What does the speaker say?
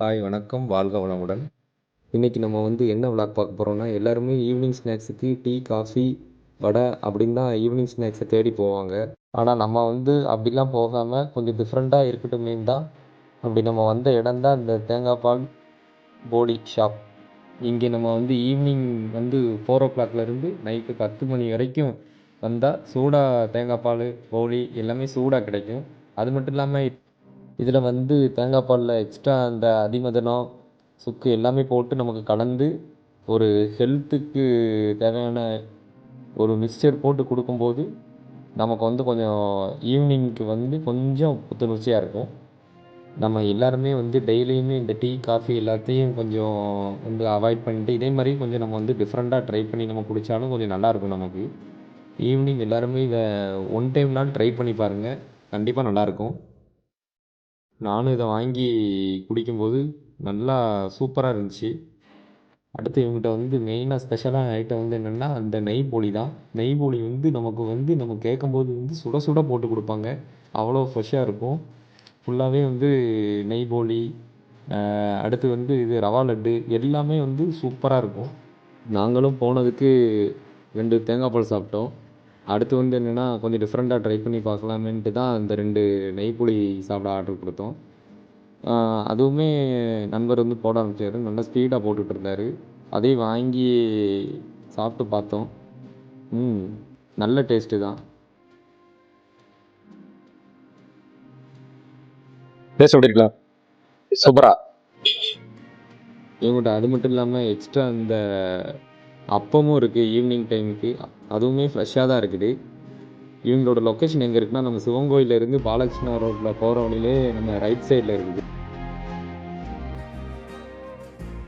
Hi வணக்கம். வாழ்க வளமுடன். இன்னைக்கு நம்ம என்ன விளாக் பார்க்க போகிறோம்னா, எல்லாருமே ஈவினிங் ஸ்நாக்ஸுக்கு டீ, காஃபி, வடை அப்படின்னு தான் ஈவினிங் ஸ்நாக்ஸை தேடி போவாங்க. ஆனால் நம்ம அப்படிலாம் போகாமல் கொஞ்சம் டிஃப்ரெண்ட்டாக இருக்கட்டுமேன்னு தான் அப்படி நம்ம வந்த இடம் தான் இந்த தேங்காய் பால் போலி ஷாப். இங்கே நம்ம ஈவினிங் 4:00 நைட்டு 10 மணி வரைக்கும் வந்தால் சூடாக தேங்காய் பால், போலி எல்லாமே சூடாக கிடைக்கும். அது மட்டும் இல்லாமல் இதில் தேங்காய் பாலில் எக்ஸ்ட்ரா அந்த அதிமதுரம், சுக்கு எல்லாமே போட்டு நமக்கு கலந்து ஒரு ஹெல்த்துக்கு தேவையான ஒரு மிக்சர் போட்டு கொடுக்கும்போது நமக்கு கொஞ்சம் ஈவினிங்க்கு கொஞ்சம் புத்துணர்ச்சியாக இருக்கும். நம்ம எல்லாருமே டெய்லியுமே இந்த டீ, காஃபி எல்லாத்தையும் கொஞ்சம் அவாய்ட் பண்ணிட்டு இதே மாதிரி கொஞ்சம் நம்ம டிஃப்ரெண்ட்டாக ட்ரை பண்ணி நம்ம குடித்தாலும் கொஞ்சம் நல்லாயிருக்கும் நமக்கு. ஈவினிங் எல்லாருமே இதை ஒன் டைம்னாலும் ட்ரை பண்ணி பாருங்கள், கண்டிப்பாக நல்லாயிருக்கும். நானும் இதை வாங்கி குடிக்கும்போது நல்லா சூப்பராக இருந்துச்சு. அடுத்து இவங்ககிட்ட மெயினாக ஸ்பெஷலான ஐட்டம் என்னென்னா அந்த நெய் போலி தான். நெய் போலி நமக்கு நம்ம கேட்கும்போது சுட சுட போட்டு கொடுப்பாங்க. அவ்வளோ ஃப்ரெஷ்ஷாக இருக்கும். ஃபுல்லாகவே நெய் போலி, அடுத்து இது ரவா லட்டு எல்லாமே சூப்பராக இருக்கும். நாங்களும் போனதுக்கு 2 தேங்காய் பால் சாப்பிட்டோம். அடுத்து என்னென்னா கொஞ்சம் டிஃப்ரெண்ட்டாக ட்ரை பண்ணி பார்க்கலாமேன்ட்டு தான் இந்த 2 நெய் போலி சாப்பிட ஆர்டர் கொடுத்தோம். அதுவுமே நண்பர் போட ஆரம்பிச்சார். நல்லா ஸ்பீடாக போட்டுட்ருந்தார். அதையும் வாங்கி சாப்பிட்டு பார்த்தோம். நல்ல டேஸ்ட்டு தான். டேஸ்ட் எப்படி இருக்கலாம்? சூப்பரா. இவங்ககிட்ட அது மட்டும் இல்லாமல் எக்ஸ்ட்ரா இந்த அப்பமும் இருக்குது ஈவினிங் டைமுக்கு. அதுவுமே ஃப்ரெஷ்ஷாக தான் இருக்குது. இவங்களோட லொக்கேஷன் எங்கே இருக்குன்னா, நம்ம சிவன் கோயிலேருந்து பாலகிருஷ்ணா ரோட்டில் போகிற வழியிலே நம்ம ரைட் சைடில் இருக்குது.